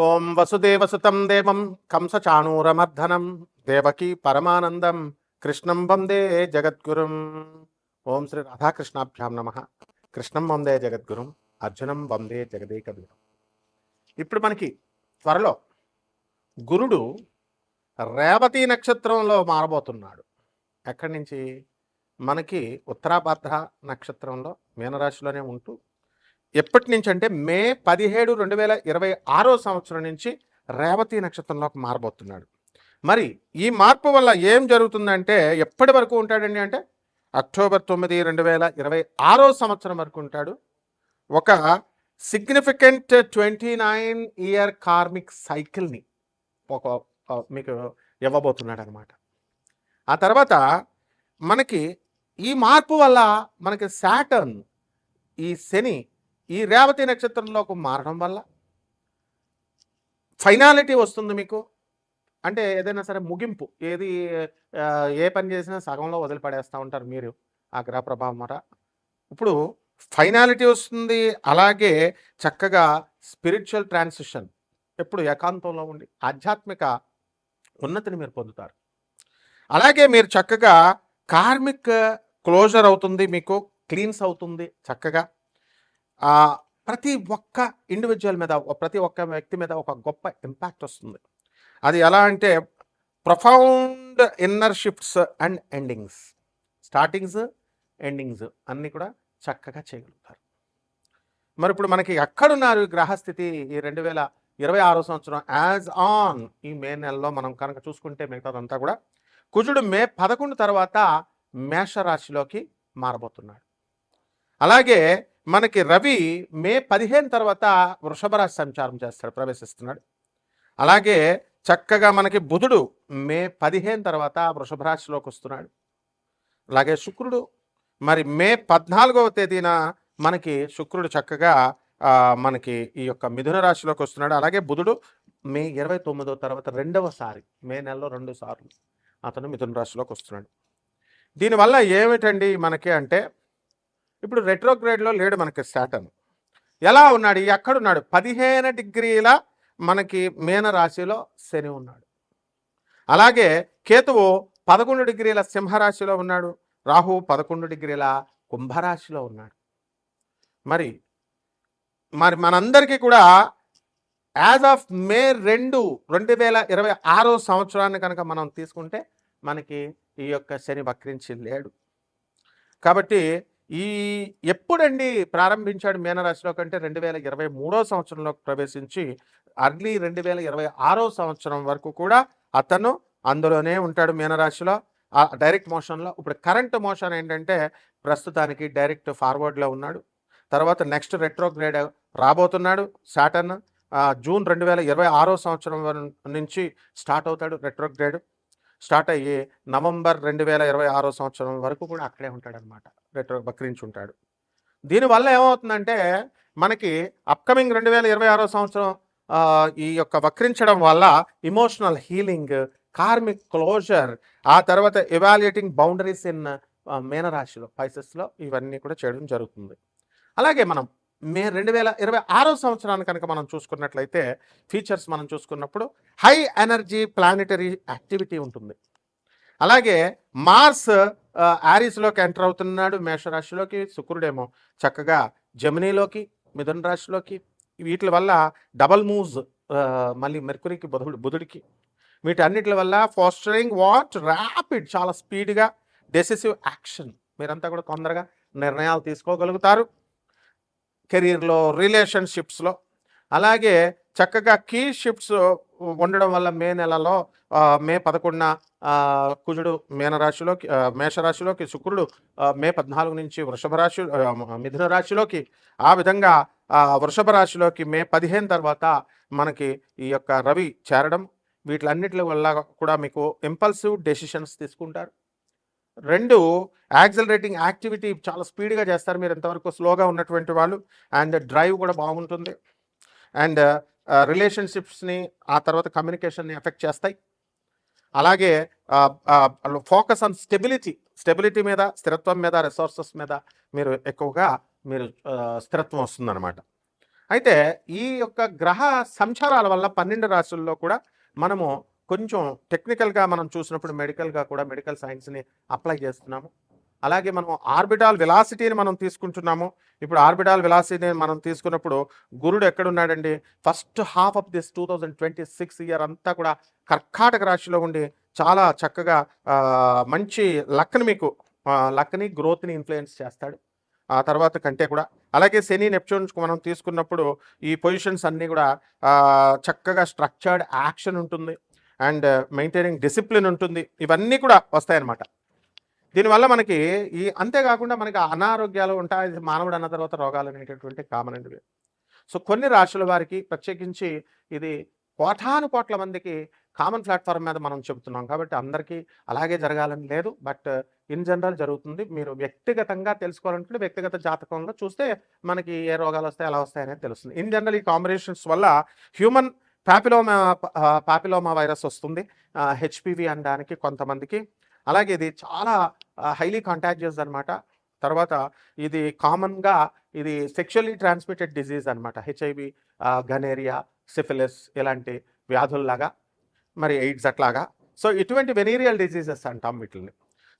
ఓం వసుదేవసుతం దేవం కంసచాణూరమర్ధనం దేవకీ పరమానందం కృష్ణం వందే జగద్గురుం. ఓం శ్రీ రాధాకృష్ణాభ్యాం నమ. కృష్ణం వందే జగద్గురుం, అర్జునం వందే జగదేకవీరం. ఇప్పుడు మనకి త్వరలో గురుడు రేవతి నక్షత్రంలో మారబోతున్నాడు. ఎక్కడి నుంచి? మనకి ఉత్తరాభాద్ర నక్షత్రంలో మీనరాశిలోనే ఉంటూ ఎప్పటి నుంచి అంటే మే 17, 2026 సంవత్సరం నుంచి రేవతి నక్షత్రంలోకి మారబోతున్నాడు. మరి ఈ మార్పు వల్ల ఏం జరుగుతుందంటే ఎప్పటి వరకు ఉంటాడండి అంటే అక్టోబర్ 9, 2026 సంవత్సరం వరకు ఉంటాడు. ఒక సిగ్నిఫికెంట్ 29 ఇయర్ కార్మిక్ సైకిల్ని ఒక మీకు ఇవ్వబోతున్నాడు అనమాట. ఆ తర్వాత మనకి ఈ మార్పు వల్ల మనకి సాటర్న్, ఈ శని ఈ రేవతి నక్షత్రంలోకి మారడం వల్ల ఫైనాలిటీ వస్తుంది మీకు. అంటే ఏదైనా సరే ముగింపు, ఏ పని చేసినా సగంలో వదిలిపడేస్తూ ఉంటారు మీరు ఆ గ్రహ ప్రభావం మాట. ఇప్పుడు ఫైనాలిటీ వస్తుంది. అలాగే చక్కగా స్పిరిచువల్ ట్రాన్సిషన్, ఎప్పుడు ఏకాంతంలో ఉండి ఆధ్యాత్మిక ఉన్నతిని మీరు పొందుతారు. అలాగే మీరు చక్కగా కార్మిక్ క్లోజర్ అవుతుంది, మీకు క్లీన్స్ అవుతుంది చక్కగా. ప్రతి ఒక్క ఇండివిజువల్ మీద, ప్రతి ఒక్క వ్యక్తి మీద ఒక గొప్ప ఇంపాక్ట్ వస్తుంది. అది ఎలా అంటే profound inner shifts and endings, startings endings అన్నీ కూడా చక్కగా చేయగలుగుతారు. మరి ఇప్పుడు మనకి ఎక్కడున్నారు గ్రహస్థితి ఈ 2026 సంవత్సరం యాజ్ ఆన్ ఈ మే నెలలో మనం కనుక చూసుకుంటే మిగతాదంతా కూడా కుజుడు మే 11 తర్వాత మేషరాశిలోకి మారబోతున్నాడు. అలాగే మనకి రవి మే 15 తర్వాత వృషభ రాశి సంచారం చేస్తాడు, ప్రవేశిస్తున్నాడు. అలాగే చక్కగా మనకి బుధుడు మే 15 తర్వాత వృషభ రాశిలోకి వస్తున్నాడు. అలాగే శుక్రుడు మరి మే 14వ తేదీన మనకి శుక్రుడు చక్కగా మనకి ఈ యొక్క మిథున రాశిలోకి వస్తున్నాడు. అలాగే బుధుడు మే 29వ తర్వాత రెండవసారి, మే నెలలో 2 సార్లు అతను మిథున రాశిలోకి వస్తున్నాడు. దీనివల్ల ఏమిటండి మనకి అంటే ఇప్పుడు రెట్రోగ్రేడ్లో లేడు మనకి సాటర్న్. ఎలా ఉన్నాడు? ఎక్కడున్నాడు? 15 డిగ్రీల మనకి మీన రాశిలో శని ఉన్నాడు. అలాగే కేతువు 11 డిగ్రీల సింహరాశిలో ఉన్నాడు. రాహు 11 డిగ్రీల కుంభరాశిలో ఉన్నాడు. మరి మనందరికీ కూడా యాజ్ ఆఫ్ మే 2, 2026 సంవత్సరాన్ని కనుక మనం తీసుకుంటే మనకి ఈ యొక్క శని వక్రించి లేడు. కాబట్టి ఎప్పుడండి ప్రారంభించాడు మీనరాశిలో కంటే 2023 సంవత్సరంలోకి ప్రవేశించి అర్లీ 2026 సంవత్సరం వరకు కూడా అతను అందులోనే ఉంటాడు మీనరాశిలో, డైరెక్ట్ మోషన్లో. ఇప్పుడు కరెంట్ మోషన్ ఏంటంటే ప్రస్తుతానికి డైరెక్ట్ ఫార్వర్డ్లో ఉన్నాడు. తర్వాత నెక్స్ట్ రెట్రోగ్రేడ్ రాబోతున్నాడు సాటర్న్. జూన్ 2026 సంవత్సరం నుంచి స్టార్ట్ అవుతాడు రెట్రోగ్రేడ్. స్టార్ట్ అయ్యి నవంబర్ 2026 సంవత్సరం వరకు కూడా అక్కడే ఉంటాడనమాట, వక్రించి ఉంటాడు. దీనివల్ల ఏమవుతుందంటే మనకి అప్కమింగ్ 2026 సంవత్సరం ఈ యొక్క వక్రించడం వల్ల ఇమోషనల్ హీలింగ్, కార్మిక్ క్లోజర్, ఆ తర్వాత ఎవాల్యుయేటింగ్ బౌండరీస్ ఇన్ మీనరాశిలో, పైసెస్లో ఇవన్నీ కూడా చేయడం జరుగుతుంది. అలాగే మనం మే 2026 సంవత్సరాన్ని కనుక మనం చూసుకున్నట్లయితే ఫీచర్స్ మనం చూసుకున్నప్పుడు హై ఎనర్జీ ప్లానెటరీ యాక్టివిటీ ఉంటుంది. అలాగే మార్స్ ఆరీస్లోకి ఎంటర్ అవుతున్నాడు మేషరాశిలోకి. శుక్రుడేమో చక్కగా జమినీలోకి, మిథున రాశిలోకి. వీటి వల్ల డబల్ మూవ్స్ మళ్ళీ మెర్కురీకి, బుధుడికి, వీటన్నిటి వల్ల ఫాస్టరింగ్ ర్యాపిడ్, చాలా స్పీడ్గా డెసిసివ్ యాక్షన్, మీరంతా కూడా తొందరగా నిర్ణయాలు తీసుకోగలుగుతారు కెరీర్లో, రిలేషన్షిప్స్లో. అలాగే చక్కగా కీ షిఫ్ట్స్ ఉండడం వల్ల మే నెలలో మే 11న కుజుడు మీనరాశిలోకి, మేషరాశిలోకి, శుక్రుడు మే 14 నుంచి మిథున రాశిలోకి, ఆ విధంగా వృషభ రాశిలోకి మే 15 తర్వాత మనకి ఈ యొక్క రవి చేరడం, వీటిలన్నిటి వల్ల కూడా మీకు ఇంపల్సివ్ డెసిషన్స్ తీసుకుంటారు. 2 యాక్సిలరేటింగ్ యాక్టివిటీ, చాలా స్పీడ్గా చేస్తారు మీరు ఎంతవరకు స్లోగా ఉన్నటువంటి వాళ్ళు. అండ్ డ్రైవ్ కూడా బాగుంటుంది. అండ్ రిలేషన్షిప్స్ని, ఆ తర్వాత కమ్యూనికేషన్ని ఎఫెక్ట్ చేస్తాయి. అలాగే ఫోకస్ ఆన్ స్టెబిలిటీ మీద, స్థిరత్వం మీద, రిసోర్సెస్ మీద మీరు ఎక్కువగా స్థిరత్వం వస్తుందన్నమాట. అయితే ఈ యొక్క గ్రహ సంచారాల వల్ల 12 రాశుల్లో కూడా మనము కొంచెం టెక్నికల్గా మనం చూసినప్పుడు మెడికల్గా కూడా మెడికల్ సైన్స్ని అప్లై చేస్తున్నాము. అలాగే మనం ఆర్బిటాల్ వెలాసిటీని మనం తీసుకుంటున్నాము. ఇప్పుడు ఆర్బిటాల్ వెలాసిటీని మనం తీసుకున్నప్పుడు గురుడు ఎక్కడున్నాడండి? First half of this 2026 year అంతా కూడా కర్కాటక రాశిలో ఉండి చాలా చక్కగా మంచి లక్ని మీకు లక్ని గ్రోత్ని ఇన్ఫ్లుయెన్స్ చేస్తాడు ఆ తర్వాత కంటే కూడా. అలాగే శని నెప్ట్యూన్స్ మనం తీసుకున్నప్పుడు ఈ పొజిషన్స్ అన్నీ కూడా చక్కగా స్ట్రక్చర్డ్ యాక్షన్ ఉంటుంది అండ్ మెయింటైనింగ్ డిసిప్లిన్ ఉంటుంది. ఇవన్నీ కూడా వస్తాయన్నమాట. దీనివల్ల మనకి అంతేకాకుండా మనకి అనారోగ్యాలు ఉంటాయి. మానవుడు అన్న తర్వాత రోగాలు అనేటటువంటి కామన్ అండి. సో కొన్ని రాశుల వారికి ప్రత్యేకించి ఇది కోటాను కోట్ల మందికి కామన్ ప్లాట్ఫామ్ మీద మనం చెబుతున్నాం కాబట్టి అందరికీ అలాగే జరగాలని లేదు. బట్ ఇన్ జనరల్ జరుగుతుంది. మీరు వ్యక్తిగతంగా తెలుసుకోవాలనుకుంటే వ్యక్తిగత జాతకంలో చూస్తే మనకి ఏ రోగాలు వస్తాయి ఎలా వస్తాయి అనేది తెలుస్తుంది. ఇన్ జనరల్ ఈ కాంబినేషన్స్ వల్ల హ్యూమన్ పాపిలోమా వైరస్ వస్తుంది, హెచ్పివి అనడానికి కొంతమందికి. అలాగే ఇది చాలా హైలీ కాంటాజియస్ అనమాట. తర్వాత ఇది కామన్గా ఇది సెక్షువల్లీ ట్రాన్స్మిటెడ్ డిజీజ్ అనమాట. హెచ్ఐవి, గనేరియా, సిఫిలిస్ ఇలాంటి వ్యాధుల్లాగా, మరి ఎయిడ్స్ అట్లాగా. సో ఇటువంటి వెనీరియల్ డిజీజెస్ అంటాం వీటిని.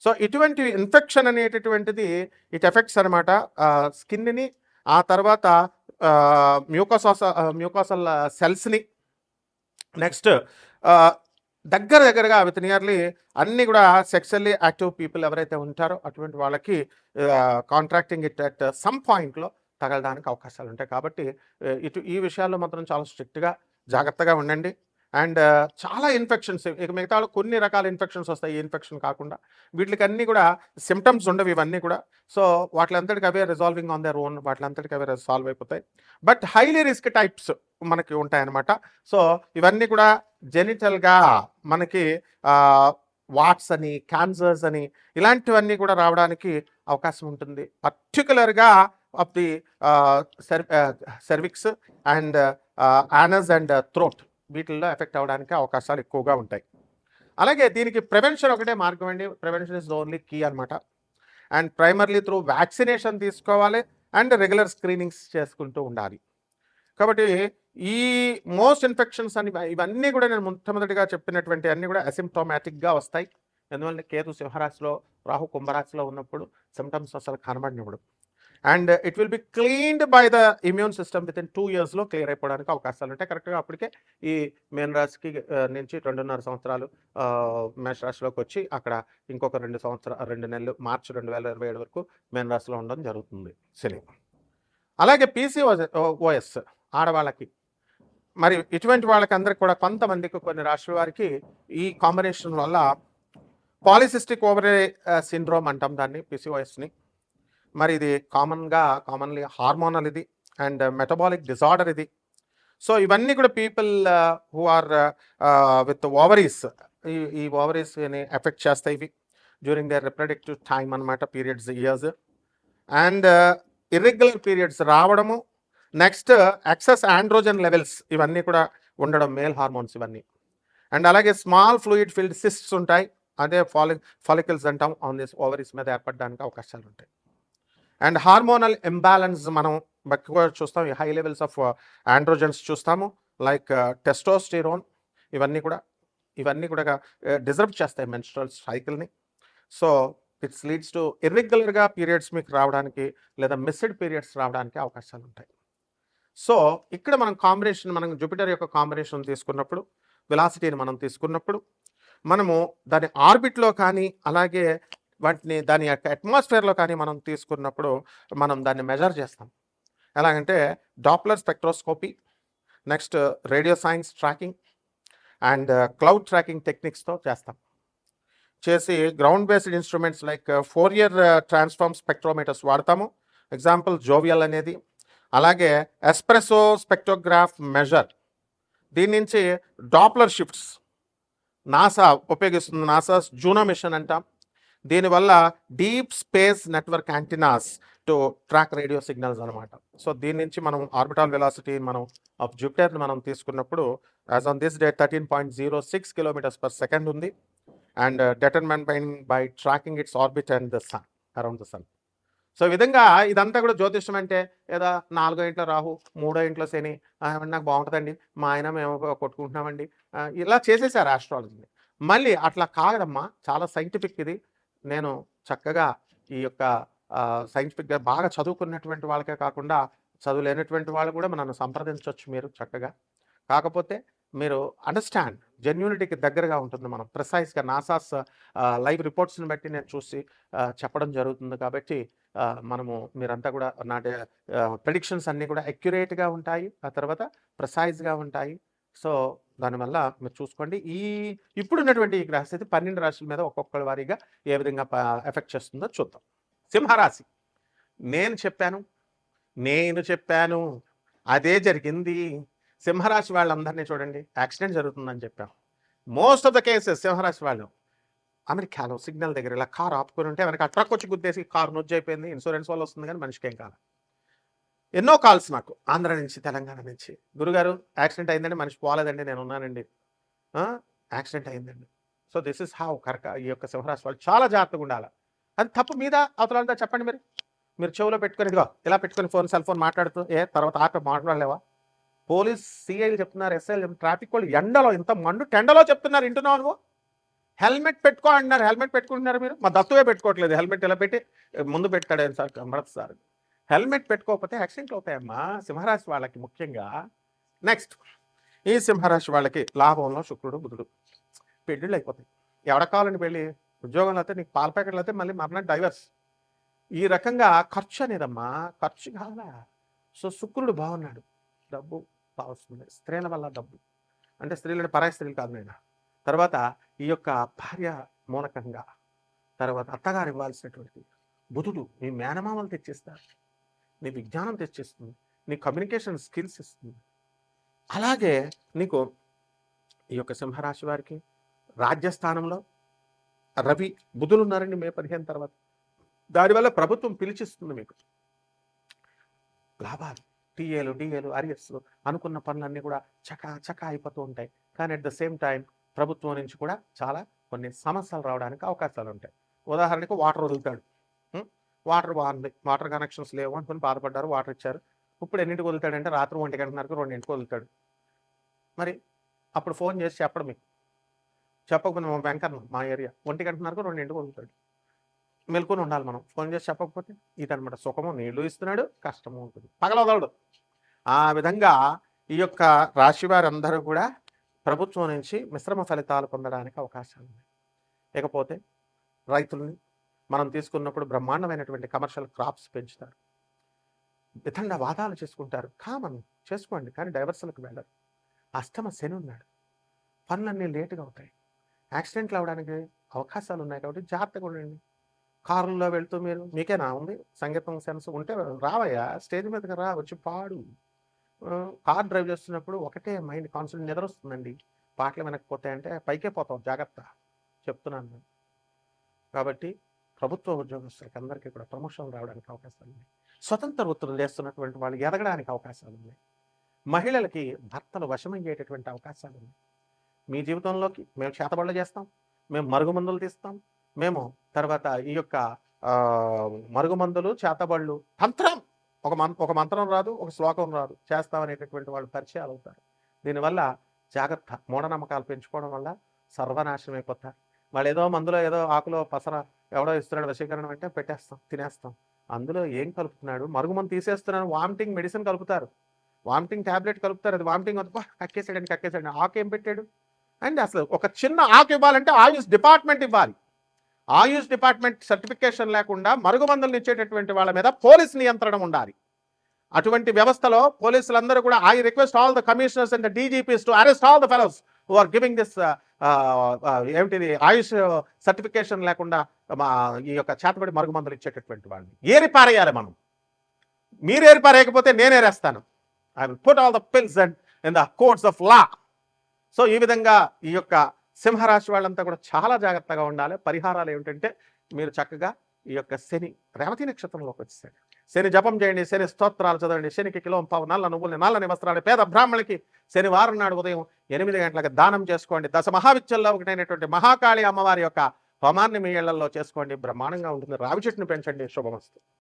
సో ఇటువంటి ఇన్ఫెక్షన్ అనేటటువంటిది ఇట్ ఎఫెక్ట్స్ అనమాట స్కిన్ని, ఆ తర్వాత మ్యూకోసల్ సెల్స్ని. నెక్స్ట్ దగ్గరగా విత్ నియర్లీ అన్నీ కూడా సెక్సువల్లీ యాక్టివ్ పీపుల్ ఎవరైతే ఉంటారో అటువంటి వాళ్ళకి కాంట్రాక్టింగ్ ఇట్ అట్ సమ్ పాయింట్లో తగలడానికి అవకాశాలు ఉంటాయి. కాబట్టి ఈ విషయాల్లో మాత్రం చాలా స్ట్రిక్ట్గా జాగ్రత్తగా ఉండండి. అండ్ చాలా ఇన్ఫెక్షన్స్, ఇక మిగతా కొన్ని రకాల ఇన్ఫెక్షన్స్ వస్తాయి. ఈ ఇన్ఫెక్షన్ కాకుండా వీటికి అన్నీ కూడా సిమ్టమ్స్ ఉండవు ఇవన్నీ కూడా. సో వాటిలంతటికి అవే రిజాల్వింగ్ ఆన్ దర్ ఓన్, వాటిలంతటికి అవే సాల్వ్ అయిపోతాయి. బట్ హైలీ రిస్క్ టైప్స్ మనకి ఉంటాయన్నమాట. సో ఇవన్నీ కూడా జెనిటల్గా మనకి వాట్స్ అని, క్యాన్సర్స్ అని ఇలాంటివన్నీ కూడా రావడానికి అవకాశం ఉంటుంది. పర్టికులర్గా of the cervix and anus and throat వీటిల్లో ఎఫెక్ట్ అవ్వడానికి అవకాశాలు ఎక్కువగా ఉంటాయి. అలాగే దీనికి ప్రివెన్షన్ ఒకటే మార్గం అండి. Prevention is the only key అనమాట. అండ్ ప్రైమర్లీ త్రూ వ్యాక్సినేషన్ తీసుకోవాలి అండ్ రెగ్యులర్ స్క్రీనింగ్స్ చేసుకుంటూ ఉండాలి. కాబట్టి ఈ మోస్ట్ ఇన్ఫెక్షన్స్ అని ఇవన్నీ కూడా నేను మొట్టమొదటిగా చెప్పినటువంటి అన్నీ కూడా అసిమ్టోమాటిక్గా వస్తాయి. ఎందువల్ల కేతు సింహరాశిలో, రాహు కుంభరాశిలో ఉన్నప్పుడు సిమ్టమ్స్ అసలు కనబడినప్పుడు. And it will be cleaned by the immune system within 2 yearsలో క్లియర్ అయిపోవడానికి అవకాశాలు ఉంటాయి. కరెక్ట్గా అప్పటికే ఈ మేన రాశికి నుంచి 2.5 సంవత్సరాలు మేష రాశిలోకి వచ్చి అక్కడ ఇంకొక 2 నెలలు మార్చి 2027 వరకు మేన రాశిలో ఉండడం జరుగుతుంది శని. అలాగే PCOS ఆడవాళ్ళకి, మరి ఇటువంటి వాళ్ళకి అందరికి కూడా కొంతమందికి కొన్ని రాశుల వారికి ఈ కాంబినేషన్ వల్ల పాలిసిస్టిక్ ఓవరీ సిండ్రోమ్ అంటాం దాన్ని, PCOSని. మరి ఇది కామన్లీ హార్మోనల్ ఇది అండ్ మెటబాలిక్ డిజార్డర్ ఇది. సో ఇవన్నీ కూడా people who are with ovaries, ఈ ఓవరీస్ని ఎఫెక్ట్ చేస్తాయి ఇవి డ్యూరింగ్ దేర్ రిప్రొడక్టివ్ టైమ్ అనమాట, periods years. And irregular periods రావడము, నెక్స్ట్ ఎక్సెస్ ఆండ్రోజన్ లెవెల్స్ ఇవన్నీ కూడా ఉండడం, మేల్ హార్మోన్స్ ఇవన్నీ. అండ్ అలాగే స్మాల్ ఫ్లూయిడ్ ఫిల్డ్ సిస్ట్స్ ఉంటాయి, అదే ఫాలికల్స్ అంటాం, ఆన్ దిస్ ఓవరీస్ మీద ఏర్పడడానికి అవకాశాలు ఉంటాయి. అండ్ హార్మోనల్ ఇంబ్యాలెన్స్ మనం ఎక్కువ చూస్తాం. హై లెవెల్స్ ఆఫ్ ఆండ్రోజన్స్ చూస్తాము, లైక్ టెస్టోస్టిరోన్. ఇవన్నీ కూడా డిజర్వ్ చేస్తాయి మెన్స్ట్రల్ సైకిల్ని. సో ఇట్స్ లీడ్స్ టు ఇర్రెగ్యులర్గా పీరియడ్స్ మీకు రావడానికి లేదా మిస్డ్ పీరియడ్స్ రావడానికి అవకాశాలు ఉంటాయి. సో ఇక్కడ మనం జూపిటర్ యొక్క కాంబినేషన్ తీసుకున్నప్పుడు, వెలాసిటీని మనం తీసుకున్నప్పుడు, మనము దాని ఆర్బిట్లో కానీ అలాగే దాని యొక్క అట్మాస్ఫియర్లో కానీ మనం తీసుకున్నప్పుడు మనం దాన్ని మెజర్ చేస్తాం. ఎలాగంటే Doppler spectroscopy, next radio science tracking and cloud tracking టెక్నిక్స్తో చేసి ground based instruments like Fourier transform spectrometers వాడతాము. ఎగ్జాంపుల్ జోవియల్ అనేది. అలాగే ఎస్ప్రెసో స్పెక్ట్రోగ్రాఫ్ మెజర్, దీని నుంచి డాప్లర్ షిఫ్ట్స్ నాసా ఉపయోగిస్తుంది, నాసా జూనో మిషన్ అంటాం. దీనివల్ల deep space network antennas to track radio signals అనమాట. సో దీని నుంచి మనం ఆర్బిటాల్ వెలాసిటీ ఆఫ్ జూపిటర్ మనం తీసుకున్నప్పుడు as on this day 13.06 km/s ఉంది. And determined by tracking its orbit and the sun, around the sun. So ఈ విధంగా ఇదంతా కూడా జ్యోతిష్యం అంటే ఏదో 4 ఇంట్లో రాహు, 3 ఇంట్లో శని, నాకు బాగుంటుందండి, మా ఆయన మేము కొట్టుకుంటున్నామండి, ఇలా చేసేసారు ఆస్ట్రాలజీని. మళ్ళీ అట్లా కాదమ్మా, చాలా సైంటిఫిక్ ఇది. నేను చక్కగా ఈ యొక్క సైంటిఫిక్గా బాగా చదువుకున్నటువంటి వాళ్ళకే కాకుండా చదువులేనటువంటి వాళ్ళు కూడా నన్ను సంప్రదించవచ్చు మీరు చక్కగా. కాకపోతే మీరు అండర్స్టాండ్, జెన్యూనిటీకి దగ్గరగా ఉంటుంది. మనం ప్రిసైజ్గా నాసాస్ లైవ్ రిపోర్ట్స్ని బట్టి నేను చూసి చెప్పడం జరుగుతుంది. కాబట్టి మనము మీరంతా కూడా నా ప్రెడిక్షన్స్ అన్నీ కూడా అక్యురేట్గా ఉంటాయి, ఆ తర్వాత ప్రిసైజ్గా ఉంటాయి. సో దానివల్ల మీరు చూసుకోండి. ఇప్పుడున్నటువంటి ఈ గ్రహస్థితి 12 రాశుల మీద ఒక్కొక్కరి వారీగా ఏ విధంగా ఎఫెక్ట్ చేస్తుందో చూద్దాం. సింహరాశి, నేను చెప్పాను అదే జరిగింది. సింహరాశి వాళ్ళందరినీ చూడండి, యాక్సిడెంట్ జరుగుతుందని చెప్పాం. మోస్ట్ ఆఫ్ ద కేసెస్ సింహరాశి వాళ్ళు అమెరికాలో సిగ్నల్ దగ్గర ఇలా కారు ఆపుకొని ఉంటే వెనక ట్రక్ వచ్చి గుద్దేసి కారు నొజ్జు అయిపోయింది. ఇన్సూరెన్స్ వల్ల వస్తుంది కానీ మనిషికి ఏం కాదు. ఎన్నో కాల్స్ నాకు ఆంధ్ర నుంచి, తెలంగాణ నుంచి, గురుగారు యాక్సిడెంట్ అయిందండి, మనిషి పోలేదండి, నేను ఉన్నానండి, యాక్సిడెంట్ అయిందండి. సో దిస్ ఇస్ హౌ ఈ యొక్క సింహరాశి వాళ్ళు చాలా జాగ్రత్తగా ఉండాలి. అది తప్పు మీద అవతలంతా చెప్పండి. మీరు చెవులో పెట్టుకొని ఇదిగో ఇలా పెట్టుకొని సెల్ ఫోన్ మాట్లాడుతూ తర్వాత ఆటో మాట్లాడలేవా? పోలీస్ సిఐలు చెప్తున్నారు, ఎస్ఐలు చెప్తున్నారు, ట్రాఫిక్ వాళ్ళు ఎండలో ఇంత మండు టెండలో చెప్తున్నారు, వింటున్నావు నువ్వు? హెల్మెట్ పెట్టుకో అంటున్నారు, హెల్మెట్ పెట్టుకుంటున్నారు మీరు? మా దత్తువే పెట్టుకోవట్లేదు, హెల్మెట్ ఇలా పెట్టి ముందు పెట్టాడు సార్ అమృత్ సార్. హెల్మెట్ పెట్టుకోకపోతే యాక్సిడెంట్లు అవుతాయమ్మా సింహరాశి వాళ్ళకి ముఖ్యంగా. నెక్స్ట్, ఈ సింహరాశి వాళ్ళకి లాభంలో శుక్రుడు బుధుడు, పెళ్ళిళ్ళు అయిపోతాయి. ఎవడ కావాలండి పెళ్ళి? ఉద్యోగంలో అయితే నీకు పాల ప్యాకెట్లు అయితే మళ్ళీ మరణం డైవర్స్. ఈ రకంగా ఖర్చు అనేదమ్మా, ఖర్చు కావాలా. సో శుక్రుడు బాగున్నాడు, డబ్బు బాగుంది, స్త్రీల వల్ల డబ్బు, అంటే స్త్రీలు పరాయి స్త్రీలు కాదు నేను. తర్వాత ఈ యొక్క భార్య మూలకంగా, తర్వాత అత్తగారు ఇవ్వాల్సినటువంటి బుధుడు నీ మేనమామలు తెచ్చిస్తారు, నీ విజ్ఞానం తెచ్చిస్తుంది, నీ కమ్యూనికేషన్ స్కిల్స్ ఇస్తుంది. అలాగే నీకు ఈ యొక్క సింహరాశి వారికి రాజ్యస్థానంలో రవి బుధులు ఉన్నారండి మే 15 తర్వాత. దానివల్ల ప్రభుత్వం పిలిచిస్తుంది మీకు లాభాలు, టీఏలు డిఏలు అరియర్స్, అనుకున్న పనులన్నీ కూడా చకా అయిపోతూ ఉంటాయి. కానీ అట్ ద సేమ్ టైం ప్రభుత్వం నుంచి కూడా చాలా కొన్ని సమస్యలు రావడానికి అవకాశాలు ఉంటాయి. ఉదాహరణకు వాటర్ వదులుతాడు, వాటర్ బాగుంది, వాటర్ కనెక్షన్స్ లేవు అనుకుని బాధపడ్డారు, వాటర్ ఇచ్చారు. ఇప్పుడు ఎన్నింటికి వదులుతాడంటే రాత్రి 1 గంటన్నరకు 2 వదులుతాడు. మరి అప్పుడు ఫోన్ చేసి చెప్పడం, మీకు చెప్పకపోతే మా వెంకన్న మా ఏరియా 1 గంటన్నరకు 2 వదులుతాడు. మెలుకొని ఉండాలి మనం, ఫోన్ చేసి చెప్పకపోతే. ఇదనమాట సుఖము, నీళ్లు ఇస్తున్నాడు, కష్టము ఉంటుంది, పగలవదలడు. ఆ విధంగా ఈ యొక్క రాశి వారందరూ కూడా ప్రభుత్వం నుంచి మిశ్రమ ఫలితాలు పొందడానికి అవకాశాలు ఉన్నాయి. ఇకపోతే రైతుల్ని మనం తీసుకున్నప్పుడు బ్రహ్మాండమైనటువంటి కమర్షియల్ క్రాప్స్ పెంచుతారు, విధండ వాదాలు చేసుకుంటారు, కామన్ చేసుకోండి, కానీ డైవర్సల్కి వెళ్ళరు. అష్టమ శని ఉన్నాడు, పనులన్నీ లేటుగా అవుతాయి, యాక్సిడెంట్లు అవడానికి అవకాశాలు ఉన్నాయి. కాబట్టి జాగ్రత్తగా ఉండండి. కారుల్లో వెళ్తూ మీకేనా ఉంది సంగీతం సెన్స్ ఉంటే రావయ్యా, స్టేజ్ మీదకి రా, వచ్చి పాడు. కార్ డ్రైవ్ చేస్తున్నప్పుడు ఒకటే మైండ్ కాన్సన్ట్రేట్, నిద్ర వస్తుందండి, పాటలు వినకపోతాయంటే పైకే పోతాం, జాగ్రత్త చెప్తున్నాను నేను. కాబట్టి ప్రభుత్వ ఉద్యోగస్తులకి అందరికీ కూడా ప్రమోషన్లు రావడానికి అవకాశాలు ఉన్నాయి. స్వతంత్ర వృత్తులు చేస్తున్నటువంటి వాళ్ళు ఎదగడానికి అవకాశాలు ఉన్నాయి. మహిళలకి భర్తలు వశమయ్యేటటువంటి అవకాశాలు ఉన్నాయి. మీ జీవితంలోకి మేము చేతబడులు చేస్తాం, మేము మరుగుమందులు తీస్తాం, మేము తర్వాత ఈ యొక్క మరుగుమందులు, చేతబడులు, తంత్రం, ఒక మంత్రం రాదు, ఒక శ్లోకం రాదు, చేస్తామనేటటువంటి వాళ్ళు పరిచయాలు అవుతారు. దీనివల్ల జాగ్రత్త. మూఢనమ్మకాలు పెంచుకోవడం వల్ల సర్వనాశనం అయిపోతారు. వాళ్ళు ఏదో మందులో ఏదో ఆకులో పసర ఎవడో ఇస్తున్నాడు వశీకరణం అంటే పెట్టేస్తాం, తినేస్తాం. అందులో ఏం కలుపుతున్నాడు? మరుగుమందు తీసేస్తున్నాడు, వామిటింగ్ మెడిసిన్ కలుపుతారు, వామిటింగ్ ట్యాబ్లెట్ కలుపుతారు. అది వామిటింగ్ కక్కేసాడు, ఆకు ఏం పెట్టాడు? అండ్ అసలు ఒక చిన్న ఆకు ఇవ్వాలంటే ఆయుష్ డిపార్ట్మెంట్ ఇవ్వాలి. ఆయుష్ డిపార్ట్మెంట్ సర్టిఫికేషన్ లేకుండా మరుగుమందులు ఇచ్చేటటువంటి వాళ్ళ మీద పోలీస్ నియంత్రణ ఉండాలి. అటువంటి వ్యవస్థలో పోలీసులందరూ కూడా I request all the commissioners and the DGPs to arrest all the fellows who are giving this ఏమిటిది ఆయుష్ సర్టిఫికేషన్ లేకుండా ఈ యొక్క చేతబడి మరుగుమందులు ఇచ్చేటటువంటి వాళ్ళని ఏరి పారేయాలి మనం. మీరు ఏరి పారేయకపోతే నేను ఏరేస్తాను. I will put all the pills and in the courts of law. సో ఈ విధంగా ఈ యొక్క సింహరాశి వాళ్ళంతా కూడా చాలా జాగ్రత్తగా ఉండాలి. పరిహారాలు ఏమిటంటే మీరు చక్కగా ఈ యొక్క శని రేవతి నక్షత్రంలోకి వచ్చేసాడు, శని జపం చేయండి, శని స్తోత్రాలు చదవండి, శనికి కిలోం పావు నల్ల నువ్వుల్ని నల్లని వస్త్రాలు పేద బ్రాహ్మణులకి శనివారం నాడు ఉదయం 8 గంటలకు దానం చేసుకోండి. 10 మహావిద్యల్లో ఒకటైనటువంటి మహాకాళి అమ్మవారి యొక్క హోమాన్ని మీ ఇళ్లలో చేసుకోండి, బ్రహ్మాండంగా ఉంటుంది. రావి చెట్టును పెంచండి, శుభమస్తు.